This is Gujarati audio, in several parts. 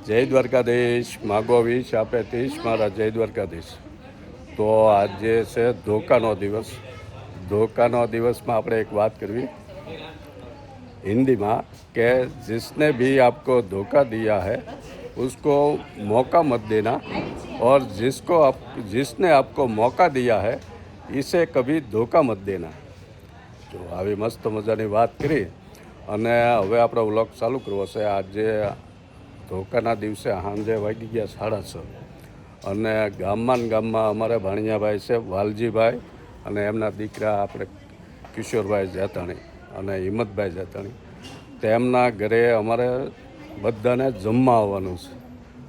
જય દ્વારકાધીશ, માગો વીસ આપે 30 મારા જય દ્વારકાધીશ। તો આજે છે ધોકાનો દિવસ। ધोखा દિવસમાં આપણે એક વાત કરવી हिंदी में कि जिसने भी आपको धोखा दिया है उसको मौका मत देना और जिसने आपको मौका दिया है इसे कभी धोखा मत देना। तो આવી મસ્ત મજાની વાત કરી અને હવે આપણો વ્લોગ ચાલુ કરવો છે। આજે ધોકાના દિવસે સાંજે વાગી ગયા 6:30 અને ગામમાં અમારે ભાણિયાભાઈ છે વાલજીભાઈ અને એમના દીકરા આપણે કિશોરભાઈ જાતાણી અને હિંમતભાઈ જાતાણી, તેમના ઘરે અમારે બધાને જમવા આવવાનું છે।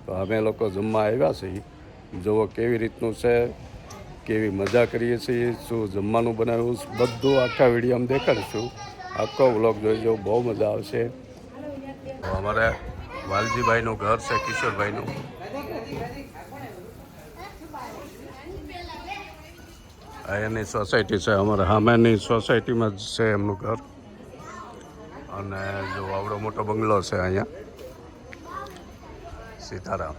તો અમે લોકો જમવા આવ્યા છીએ। જુઓ કેવી રીતનું છે, કેવી મજા કરીએ છીએ, શું જમવાનું બનાવ્યું, બધું આખા વિડીયોમાં દેખાડીશું। આખો વ્લોગ જોઈજો, બહુ મજા આવશે। અમારે વાલજીભાઈનું ઘર છે, કિશોરભાઈનું। એની સોસાયટી છે, અમારે સામેની સોસાયટીમાં જ છે એમનું ઘર। અને જો આવડો મોટો બંગલો છે અહીંયા સીતારામ।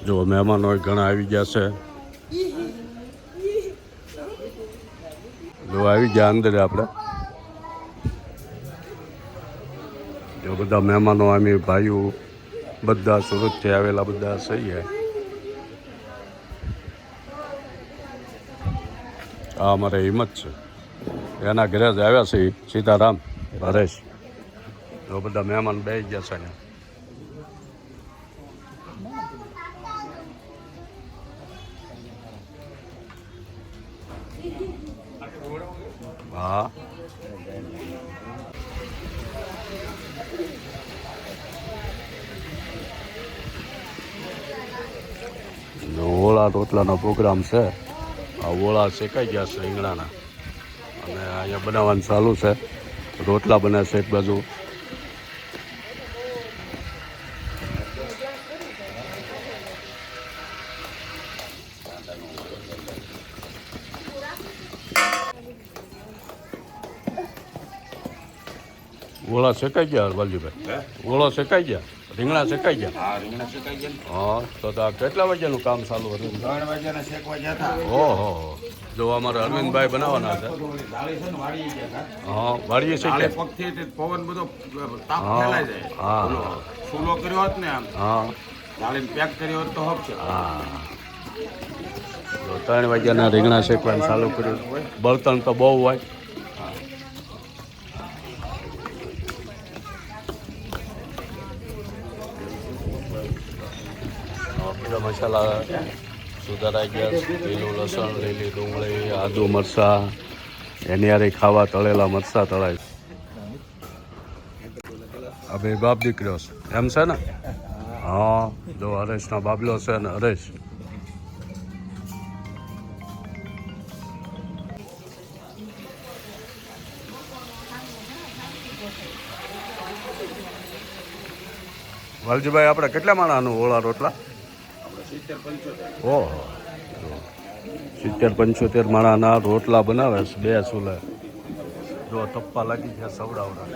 જો મહેમાનો ઘણા આવી ગયા છે, જો આવી ગયા અંદર આપણે। જો બધા મહેમાનો આમ ભાઈઓ બધા સુરતથી આવેલા બધા સહી। આ અમારે હિંમત છે, એના ઘરે જ આવ્યા છે સીતારામ હરેશ। જો બધા મહેમાન બેસી ગયા છે અહીંયા। હા ઓળા રોટલાનો પ્રોગ્રામ છે। આ ઓળા શેકાઈ ગયા છે રીંગણાના અને અહીંયા બનાવવાનું ચાલુ છે। રોટલા બને છે એક બાજુ। ઓળા શેકાઈ ગયા વાલજીભાઈ, ઓળો શેકાઈ ગયા, રીંગણા શેકાઈ ગયા। હા, રીંગણા શેકાઈ ગયા ને। હા, તો કેટલા વાગ્યાનું કામ ચાલુ હતું? 3 વાગ્યાના શેકવા ગયા હતા। ઓહો, જો અમારે અરવિંદભાઈ બનાવવાના છે। જાળી છે ને વાળી ગયા હતા। હા, વાળીએ છે કે પગથી તે પવન બધો તાપ ફેલાઈ જાય। હા, સૂલો કર્યો હોત ને આમ, હા, જાળીને પેક કર્યો હોત તો હપ છે। હા। 3 વાગ્યાના રીંગણા શેકવાનું ચાલુ કર્યું। બળતણ તો બહુ હોય। બધા મસાલા સુધારાઈ ગયા। લીલું લસણ, લીલી ડુંગળી, આદુ મરચાં, એની હારે ખાવા તળેલા મરચાં તળાય। આ બે બાપ દીકરો છે એમ છે ને? હા, જો હરેશનો બાબલો છે ને હરેશ। વાલજીભાઈ આપણે કેટલા માણાનું ઓળા રોટલા? 70-75। ઓહો, 70-75 માણાના રોટલા બનાવે છે 2 ચૂલે। જો તપ્પા લાગી ગયા સવડાવડા।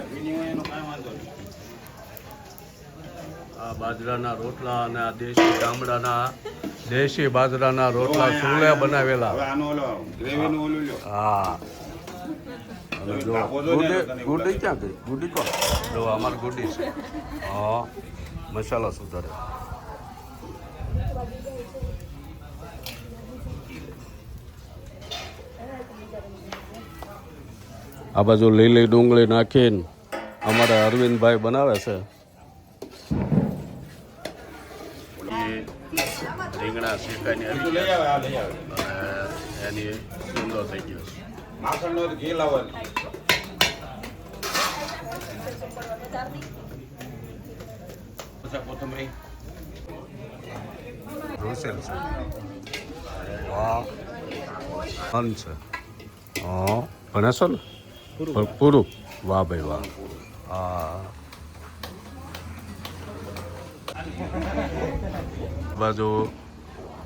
આ બાજરાના રોટલા અને આ દેશી ગામડાના દેશી બાજરાના રોટલા ચૂલે બનાવેલા। હા, અને જો ગુડી ક્યાં ગઈ? ગુડી કોણ? જો અમારી ગુડી છે। હા, મસાલા સુધારે। આ બાજુ લીલી ડુંગળી નાખીને અમારા અરવિંદભાઈ બનાવે છે। રીંગણા શેકાઈને આવી ગયા અને એની સુંદર થઈ ગયો છે। માખણનો ઘી લાવવાનું। કોથમરી રોસેલ છે। વાહ, ફન છે। હા, ભણેશો ને પૂરું? વાહ ભાઈ વાહ। હા, બાજુ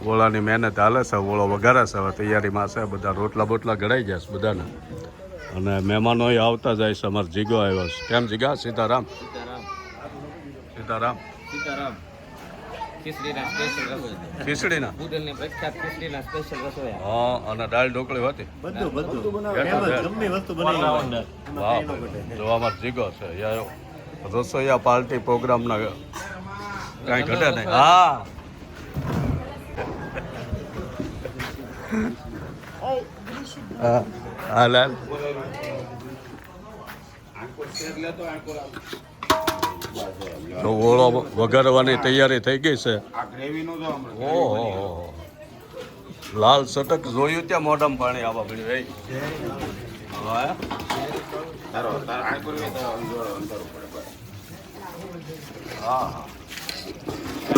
ઓળાની મહેનત હાલે છે। ઓળો વઘારે છે, હવે તૈયારીમાં છે। બધા રોટલા બોટલા ઘડાઈ ગયા છે બધાને। અને મહેમાનો આવતા જાય છે. અમારો જીગો આવ્યો છે. કેમ જીગા? સીતારામ સીતારામ સીતારામ. સીતારામ ખીચડીના સ્પેશિયલ રસોઈ ખીચડીના બુડલની પ્રખ્યાત ખીચડીના સ્પેશિયલ રસોઈ હા, અને દાળ ઢોકળી હતી. વાહ ભાઈ, જો અમારો જીગો છે. રસોઈયા પાર્ટી પ્રોગ્રામના કાંઈ ઘટે નહીં. હા, હા લાલ. તો ઓળો વઘારવાની તૈયારી થઈ ગઈ છે. આ ગ્રેવીનું જો હમણાં ઓહો, લાલ સટક જોયું ત્યાં મોઢામાં પાણી આવવા પડ્યું. હા, તારો આંકોર તો અંધારું પડે બસ. હા,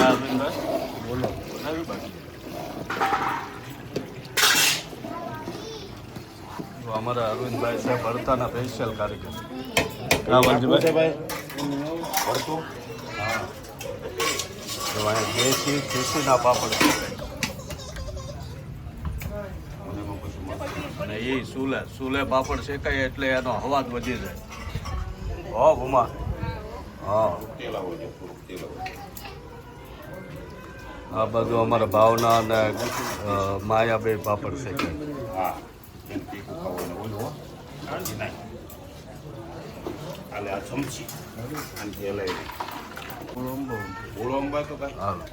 અરવિંદભાઈ બોલો. બનાવી બાકી તો અમારા અરવિંદભાઈ છે ભરતાના સ્પેશિયલ કારીગર. હા વંશભાઈ. ભરતું હા, તો અહીંયા દેશી ખીસીના પાપડ છે. અને એ સુલે પાપડ શેકાય એટલે એનો અવાજ વધી જાય. હો ભૂમા. હા, તેલ આવો છે, થોડુંક તેલ આવો છે. આ બધું અમારા ભાવના અને માયા બે પાપડ શેકાય. હા એમ તીખું ખાવું ને ઓલું હો. કાઢી નાખ. હાલે આ ચમચી અને તેલ આવી ઓળો અંબાય તો કાંઈ હાલો.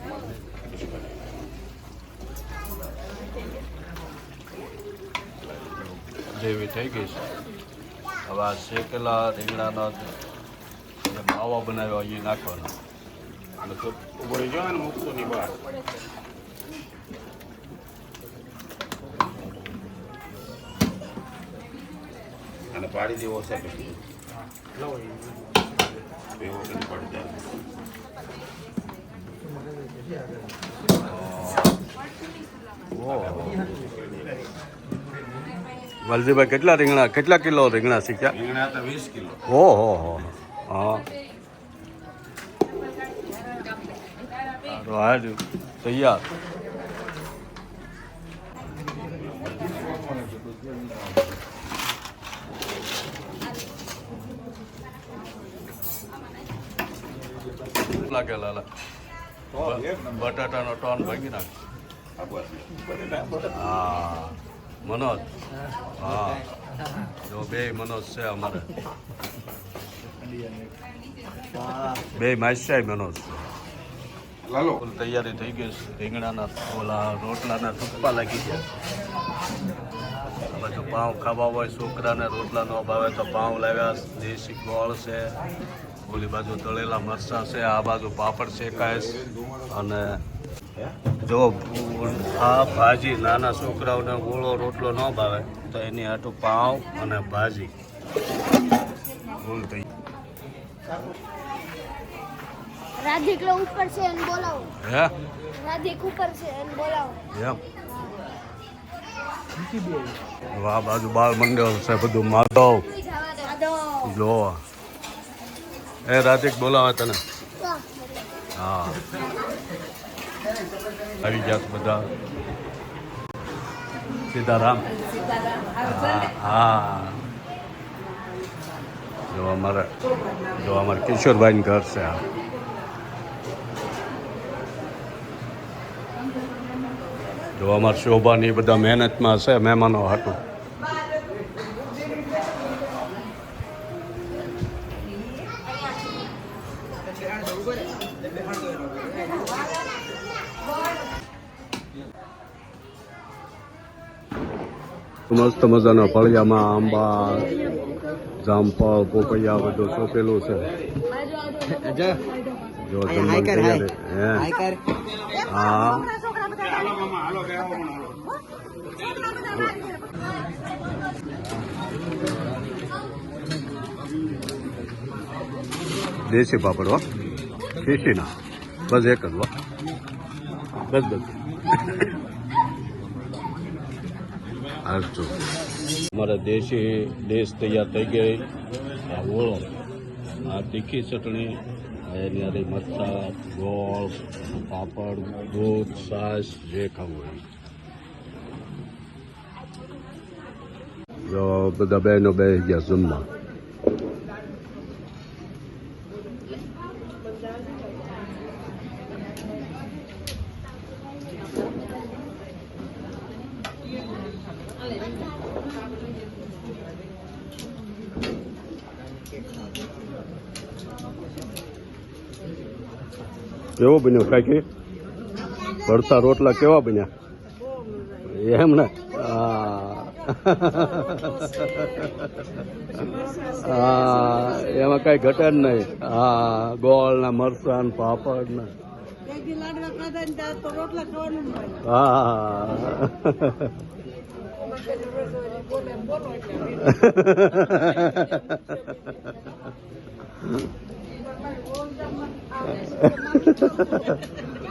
જેવી થઈ ગઈ છે. હવે આ શેકેલા રીંગણાનો જે માવો બનાવ્યો એ નાખવાનો. અને તો ઉભરી જાવ ને મૂકતો ની બહાર. અને પાડી દેવો છે પછી બે વખત પડી જાય. વાલજીભાઈ કેટલા કિલો રીંગણા શીખ્યા? રીંગણા તો 20 કિલો. ઓહો હો. હા, સારું, તૈયાર. લાગે લાલા બટાટાનો ટોન ભાંગી નાખ. હા, મનોજ. હા, જો બે મનોજ છે અમારે. બે માસ્યાઈ મનોજ છે. લાલો ફૂલ તૈયારી થઈ ગઈ છે. રીંગણાના ઓલા રોટલાના ટૂંપા લાગી ગયા. પછી પાઉં ખાવા હોય છોકરાને રોટલા ન ભાવે તો પાઉં લાવ્યા. દેશી ગોળ છે. ઓલી બાજુ તળેલા મરચાં છે. આ બાજુ પાપડ શેકાય છે. અને જો આ ભાજી નાના છોકરાઓને ગોળો રોટલો ન ભાવે તો એની હાટું પાઉં અને ભાજી ફૂલ થઈ. રાધિક લો ઉપર છે એને બોલાવો. હે રાધિક ઉપર છે એને બોલાવો. એમ હવે આ બાજુ બાળ મંડળ છે બધું. માધવ જો એ રાધિક બોલાવે તને. હા, આવી ગયા બધા. સીતારામ. હા, જો અમારે કિશોરભાઈનું ઘર છે આ. જો અમારે શોભાની બધા મહેનતમાં છે મહેમાનો હાટું. મસ્ત મજાના ફળિયામાં આંબા, જામફળ, પોપૈયા બધું સોંપેલું છે. જો જમવાની તૈયારી. હે હા, હાલો મામા હાલો કે આવો પણ હાલો. દેશી પાપડ હો, ખીસીના. બસ એક જ હો. બસ હાલજો. અમારે દેશી ડીશ તૈયાર થઈ ગઈ. આ ઓળો, આ તીખી ચટણી, એની હારે મરચાં, ગોળ, પાપડ, દૂધ, છાશ, જે ખાવું હોય. જો બધા બહેનો બેસી ગયા જમવા. કેવો બન્યો કાકી? ભરતા રોટલા કેવા બન્યા? એમ ને? હા, એમાં કઈ ઘટે જ નહીં. હા, ગોળ ને મરચાં ને પાપડ ને.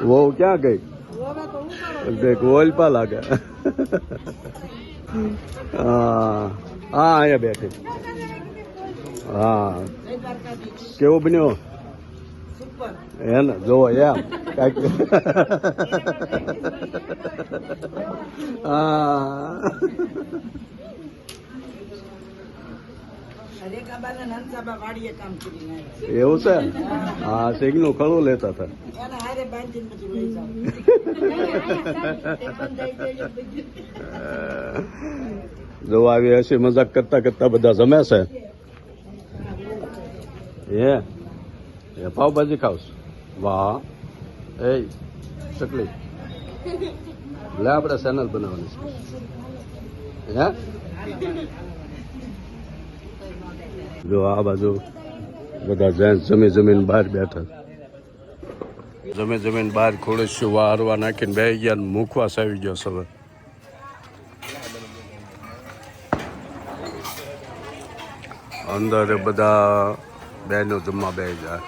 वो क्या गई? देख ओलपा लागे. हाँ અહીંયા બેઠી. હા, કેવો બન્યો? હે ને, જોવો એમ કાંઈક. હા, એવું છે? હા, સિંગનું ખળું લેતા હતા. જો આવી હસી મજાક કરતા કરતા બધા જમે છે. એ પાવભાજી ખાવશ? વાહ. એ ચકલી લે, આપણે ચેનલ બનાવવાની છે. હે, જો આ બાજુ બધા જેન્ટ્સ જમીન બહાર બેઠા. જમીન બહાર ખોડેશું વારવા નાખીને બે ગયા. મુખવાસ આવી ગયો હવે. અંદર બધા બહેનો જમવા બે જાય.